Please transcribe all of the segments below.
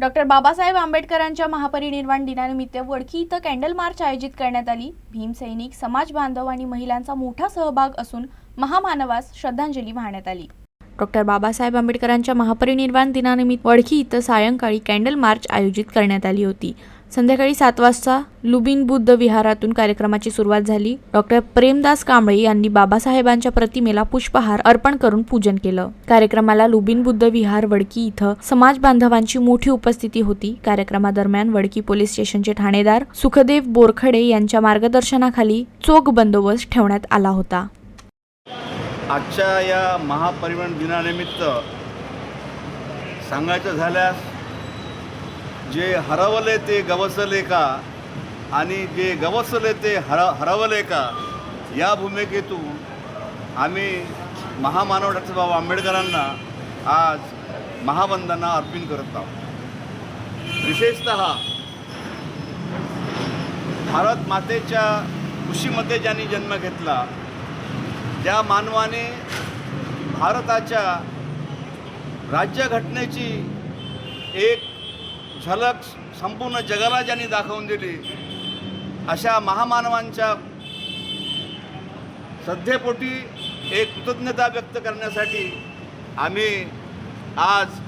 Doctor Babasaheb आंबेडकरांच्या महापरिनिर्वाण दिनानिमित्त वडकी इथं कॅन्डल मार्च आयोजित करण्यात आली। भीमसैनिक, समाज बांधव आणि महिलांचा मोठा सहभाग असून महामानवास श्रद्धांजली वाहण्यात आली। डॉक्टर बाबासाहेब आंबेडकरांच्या महापरिनिर्वाण दिनानिमित्त वडकी इथं सायंकाळी कॅन्डल मार्च आयोजित करण्यात आली होती। संध्याकाळी 7 वाजता लुबीन बुद्ध विहारातून कार्यक्रमाची सुरुवात झाली। डॉक्टर प्रेमदास कांबळे यांनी बाबासाहेबांच्या प्रतिमेला पुष्पहार अर्पण करून पूजन केलं। कार्यक्रमाला लुबीन बुद्ध विहार वडकी इथं समाज बांधवांची मोठी उपस्थिती होती। कार्यक्रमादरम्यान वडकी पोलीस स्टेशनचे ठाणेदार सुखदेव बोरखडे यांच्या मार्गदर्शनाखाली चोख बंदोबस्त ठेवण्यात आला होता। आजच्या या महापरिनिर्वाण दिनानिमित्त सांगायचं झाल्यास जे हरवले ते गवसले का आणि जे गवसले ते हरवले का या भूमिकेतून आम्ही महामानव डॉक्टर बाबासाहेब आंबेडकरांना आज महावंदना अर्पण करत आहोत। विशेषतः भारत मातेच्या कुशीमध्ये ज्यांनी जन्म घेतला, ज्या मानवाने भारताच्या राज्यघटनेची एक झलक संपूर्ण जगाला ज्यांनी दाखवून दिली, अशा महामानवांच्या श्रद्धेपोटी एक कृतज्ञता व्यक्त करण्यासाठी आम्ही आज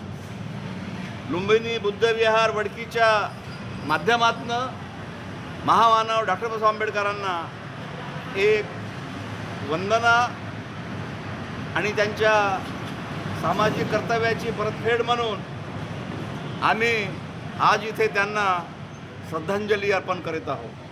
लुंबिनी बुद्ध विहार वडकीच्या माध्यमातून महामानव डॉक्टर बाबासाहेब आंबेडकरांना एक वंदना आणि त्यांच्या सामाजिक कर्तव्याची परतफेड म्हणून आम्ही आज इथे त्यांना श्रद्धांजली अर्पण करीत आहोत।